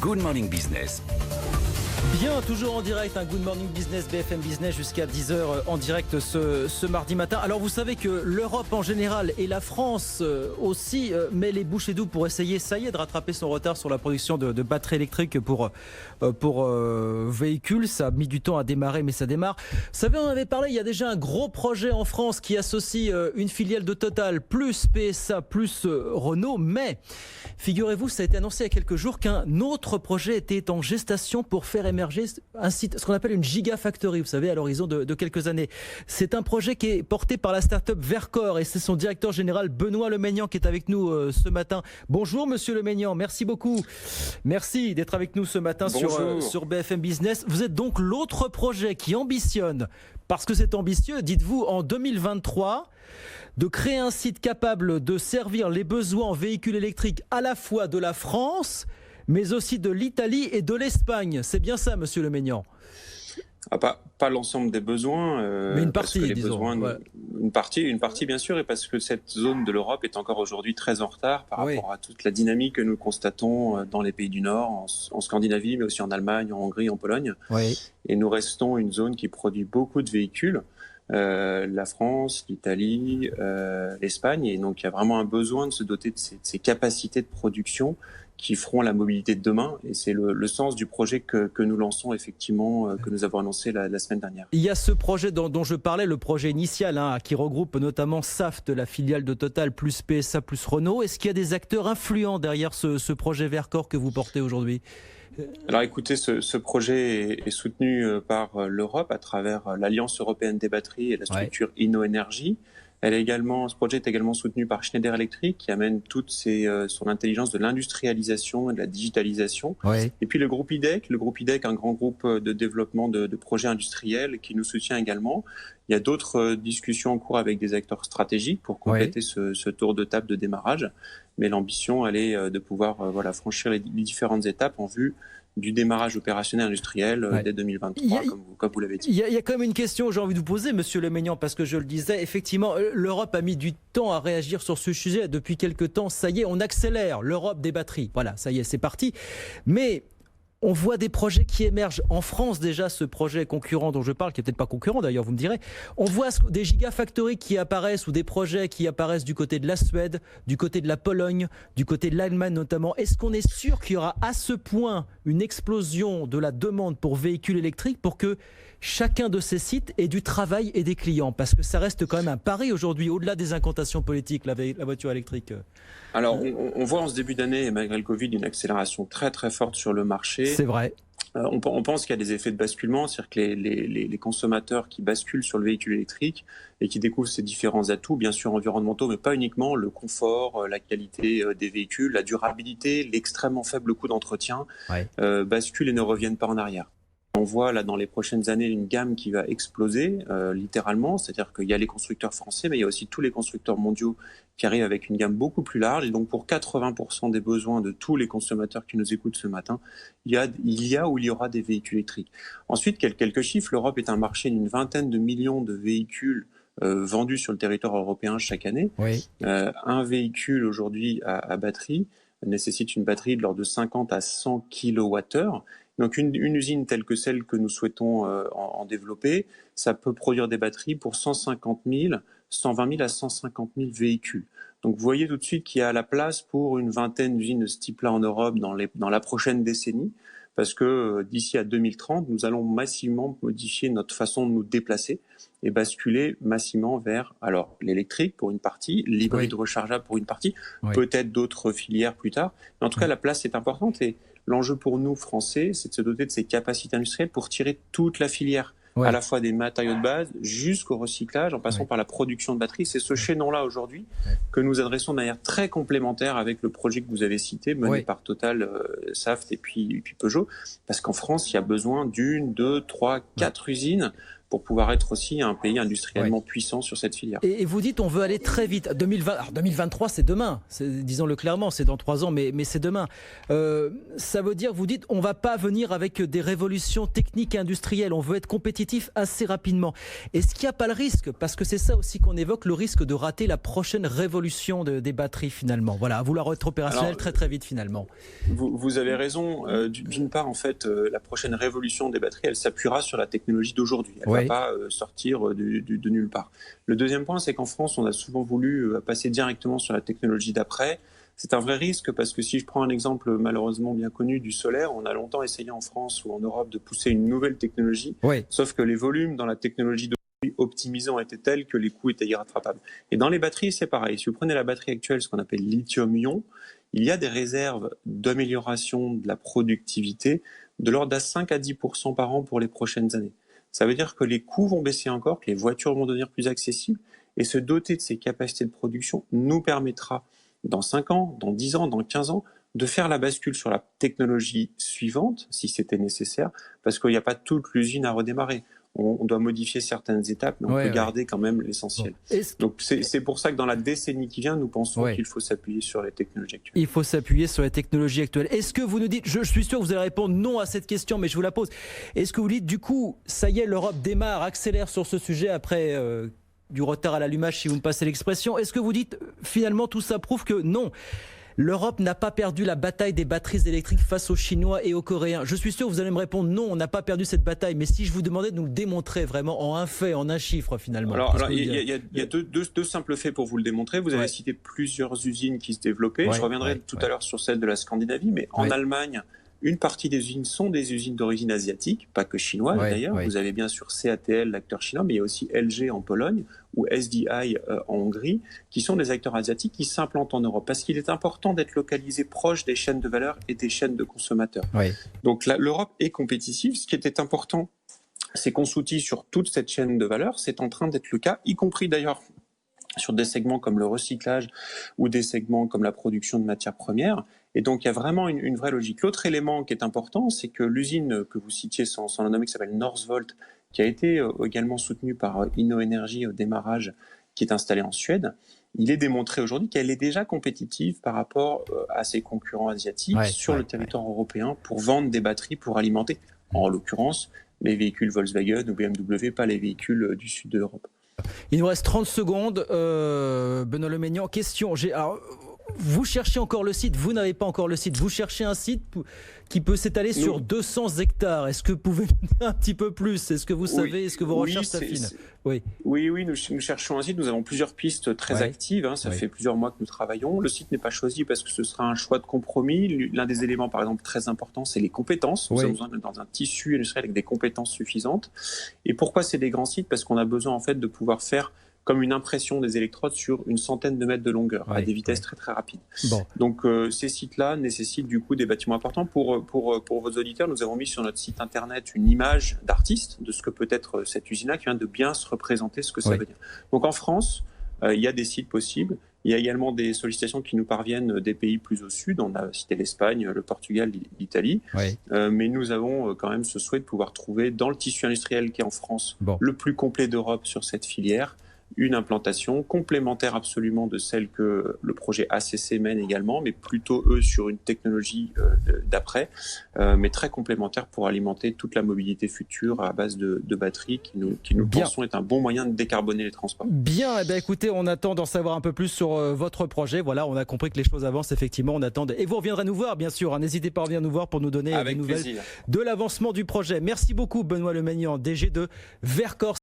Good Morning Business. Bien, toujours en direct, un Good Morning Business, BFM Business jusqu'à 10h en direct ce mardi matin. Alors vous savez que l'Europe en général et la France aussi met les bouchées doubles pour essayer, ça y est, de rattraper son retard sur la production de batteries électriques pour véhicules. Ça a mis du temps à démarrer, mais ça démarre. Vous savez, on avait parlé, il y a déjà un gros projet en France qui associe une filiale de Total plus PSA plus Renault. Mais figurez-vous, ça a été annoncé il y a quelques jours qu'un autre projet était en gestation pour faire émerger un site, ce qu'on appelle une gigafactory, vous savez, à l'horizon de quelques années. C'est un projet qui est porté par la start-up Verkor et c'est son directeur général Benoît Lemaignan qui est avec nous ce matin. Bonjour Monsieur Lemaignan, merci beaucoup. Merci d'être avec nous ce matin sur BFM Business. Vous êtes donc l'autre projet qui ambitionne, parce que c'est ambitieux, dites-vous, en 2023, de créer un site capable de servir les besoins en véhicules électriques à la fois de la France, mais aussi de l'Italie et de l'Espagne. C'est bien ça, Monsieur Lemaignan? Pas l'ensemble des besoins, mais une partie, disons. Une partie bien sûr, et parce que cette zone de l'Europe est encore aujourd'hui très en retard par rapport à toute la dynamique que nous constatons dans les pays du Nord, en Scandinavie, mais aussi en Allemagne, en Hongrie, en Pologne. Oui. Et nous restons une zone qui produit beaucoup de véhicules. La France, l'Italie, l'Espagne, et donc il y a vraiment un besoin de se doter de ces capacités de production qui feront la mobilité de demain, et c'est le sens du projet que nous lançons effectivement, que nous avons annoncé la semaine dernière. Il y a ce projet dont je parlais, le projet initial, qui regroupe notamment Saft, la filiale de Total, plus PSA, plus Renault. Est-ce qu'il y a des acteurs influents derrière ce projet Verkor que vous portez aujourd'hui ? Alors écoutez, ce projet est soutenu par l'Europe à travers l'Alliance européenne des batteries et la structure InnoEnergy. Ce projet est également soutenu par Schneider Electric, qui amène toute son intelligence de l'industrialisation et de la digitalisation. Oui. Et puis le groupe IDEC, un grand groupe de développement de projets industriels qui nous soutient également. Il y a d'autres discussions en cours avec des acteurs stratégiques pour compléter ce tour de table de démarrage. Mais l'ambition, elle est de pouvoir franchir les différentes étapes en vue du démarrage opérationnel industriel dès 2023, comme vous l'avez dit. Il y a quand même une question que j'ai envie de vous poser, Monsieur Lemaignan, parce que je le disais, effectivement, l'Europe a mis du temps à réagir sur ce sujet. Depuis quelques temps, ça y est, on accélère l'Europe des batteries. Voilà, ça y est, c'est parti. Mais on voit des projets qui émergent en France déjà, ce projet concurrent dont je parle, qui n'est peut-être pas concurrent d'ailleurs, vous me direz. On voit des gigafactories qui apparaissent ou des projets qui apparaissent du côté de la Suède, du côté de la Pologne, du côté de l'Allemagne notamment. Est-ce qu'on est sûr qu'il y aura à ce point une explosion de la demande pour véhicules électriques pour que chacun de ces sites ait du travail et des clients? Parce que ça reste quand même un pari aujourd'hui, au-delà des incantations politiques, la voiture électrique. Alors, on voit en ce début d'année, malgré le Covid, une accélération très très forte sur le marché. C'est vrai. On pense qu'il y a des effets de basculement, c'est-à-dire que les consommateurs qui basculent sur le véhicule électrique et qui découvrent ses différents atouts, bien sûr environnementaux, mais pas uniquement, le confort, la qualité des véhicules, la durabilité, l'extrêmement faible coût d'entretien, basculent et ne reviennent pas en arrière. On voit là dans les prochaines années une gamme qui va exploser littéralement, c'est-à-dire qu'il y a les constructeurs français, mais il y a aussi tous les constructeurs mondiaux qui arrivent avec une gamme beaucoup plus large. Et donc pour 80% des besoins de tous les consommateurs qui nous écoutent ce matin, il y aura des véhicules électriques. Ensuite, quelques chiffres, l'Europe est un marché d'une 20aine de millions de véhicules vendus sur le territoire européen chaque année. Oui. Un véhicule aujourd'hui à batterie nécessite une batterie de l'ordre de 50 à 100 kWh. Donc une usine telle que celle que nous souhaitons en développer, ça peut produire des batteries pour 150 000, 120 000 à 150 000 véhicules. Donc vous voyez tout de suite qu'il y a la place pour une vingtaine d'usines de ce type-là en Europe dans la prochaine décennie, parce que d'ici à 2030, nous allons massivement modifier notre façon de nous déplacer et basculer massivement vers l'électrique pour une partie, l'hybride rechargeable pour une partie, peut-être d'autres filières plus tard. Mais en tout cas, la place est importante et l'enjeu pour nous, Français, c'est de se doter de ces capacités industrielles pour tirer toute la filière, à la fois des matériaux de base jusqu'au recyclage, en passant par la production de batteries. C'est ce chaînon-là aujourd'hui que nous adressons de manière très complémentaire avec le projet que vous avez cité, mené par Total, Saft et puis Peugeot, parce qu'en France, il y a besoin d'une, deux, trois, quatre usines pour pouvoir être aussi un pays industriellement puissant sur cette filière. Et vous dites on veut aller très vite. 2023, c'est demain. Disons-le clairement, c'est dans 3 ans, mais c'est demain. Ça veut dire, vous dites, on ne va pas venir avec des révolutions techniques et industrielles. On veut être compétitif assez rapidement. Est-ce qu'il n'y a pas le risque, parce que c'est ça aussi qu'on évoque, le risque de rater la prochaine révolution des batteries finalement. Voilà, à vouloir être opérationnel très vite finalement. Vous avez raison. D'une part, en fait, la prochaine révolution des batteries, elle s'appuiera sur la technologie d'aujourd'hui. Elle ne va pas sortir de nulle part. Le deuxième point, c'est qu'en France, on a souvent voulu passer directement sur la technologie d'après. C'est un vrai risque parce que si je prends un exemple malheureusement bien connu du solaire, on a longtemps essayé en France ou en Europe de pousser une nouvelle technologie, sauf que les volumes dans la technologie optimisée ont été tels que les coûts étaient irrattrapables. Et dans les batteries, c'est pareil. Si vous prenez la batterie actuelle, ce qu'on appelle lithium-ion, il y a des réserves d'amélioration de la productivité de l'ordre de 5 à 10% par an pour les prochaines années. Ça veut dire que les coûts vont baisser encore, que les voitures vont devenir plus accessibles, et se doter de ces capacités de production nous permettra, dans 5 ans, dans 10 ans, dans 15 ans, de faire la bascule sur la technologie suivante, si c'était nécessaire, parce qu'il n'y a pas toute l'usine à redémarrer. On doit modifier certaines étapes, mais on peut garder quand même l'essentiel. Donc c'est pour ça que dans la décennie qui vient, nous pensons qu'il faut s'appuyer sur les technologies actuelles. Il faut s'appuyer sur les technologies actuelles. Est-ce que vous nous dites, je suis sûr que vous allez répondre non à cette question, mais je vous la pose. Est-ce que vous dites, du coup, ça y est, l'Europe démarre, accélère sur ce sujet après du retard à l'allumage, si vous me passez l'expression. Est-ce que vous dites, finalement, tout ça prouve que non, l'Europe n'a pas perdu la bataille des batteries électriques face aux Chinois et aux Coréens? Je suis sûr que vous allez me répondre non, on n'a pas perdu cette bataille. Mais si je vous demandais de nous le démontrer vraiment en un fait, en un chiffre finalement. Alors il y a deux simples faits pour vous le démontrer. Vous avez cité plusieurs usines qui se développaient. Je reviendrai tout à l'heure sur celle de la Scandinavie, mais en Allemagne, une partie des usines sont des usines d'origine asiatique, pas que chinoise d'ailleurs. Vous avez bien sûr CATL, l'acteur chinois, mais il y a aussi LG en Pologne ou SDI en Hongrie, qui sont des acteurs asiatiques qui s'implantent en Europe. Parce qu'il est important d'être localisé proche des chaînes de valeur et des chaînes de consommateurs. Donc l'Europe est compétitive. Ce qui était important, c'est qu'on s'outille sur toute cette chaîne de valeur. C'est en train d'être le cas, y compris d'ailleurs sur des segments comme le recyclage ou des segments comme la production de matières premières. Et donc, il y a vraiment une vraie logique. L'autre élément qui est important, c'est que l'usine que vous citiez sans la nommer, qui s'appelle Northvolt, qui a été également soutenue par InnoEnergy au démarrage, qui est installée en Suède, il est démontré aujourd'hui qu'elle est déjà compétitive par rapport à ses concurrents asiatiques sur le territoire européen pour vendre des batteries pour alimenter, en l'occurrence, les véhicules Volkswagen ou BMW, pas les véhicules du sud de l'Europe. Il nous reste 30 secondes. Benoît Lemaignan, question. Alors, vous cherchez encore le site, vous n'avez pas encore le site. Vous cherchez un site qui peut s'étaler sur 200 hectares. Est-ce que vous pouvez nous dire un petit peu plus? Est-ce que vous savez, est-ce que vos recherches s'affinent? Oui, nous cherchons un site. Nous avons plusieurs pistes très actives. Ça fait plusieurs mois que nous travaillons. Le site n'est pas choisi parce que ce sera un choix de compromis. L'un des éléments, par exemple, très important, c'est les compétences. Nous avons besoin d'être dans un tissu industriel avec des compétences suffisantes. Et pourquoi c'est des grands sites? Parce qu'on a besoin en fait de pouvoir faire comme une impression des électrodes sur une centaine de mètres de longueur, à des vitesses très rapides. Donc ces sites-là nécessitent du coup des bâtiments importants. Pour vos auditeurs, nous avons mis sur notre site internet une image d'artiste de ce que peut être cette usine-là, qui vient de bien se représenter ce que ça veut dire. Donc en France, il y a des sites possibles. Il y a également des sollicitations qui nous parviennent des pays plus au sud. On a cité l'Espagne, le Portugal, l'Italie. Mais nous avons quand même ce souhait de pouvoir trouver dans le tissu industriel qui est en France le plus complet d'Europe sur cette filière, une implantation complémentaire absolument de celle que le projet ACC mène également, mais plutôt eux sur une technologie d'après, mais très complémentaire pour alimenter toute la mobilité future à base de batteries qui nous pensons est un bon moyen de décarboner les transports. Bien, écoutez, on attend d'en savoir un peu plus sur votre projet. Voilà, on a compris que les choses avancent effectivement, on attend. Et vous reviendrez nous voir, bien sûr. N'hésitez pas à revenir nous voir pour nous donner des nouvelles de l'avancement du projet. Merci beaucoup, Benoît Lemaignan, DG de Vercors.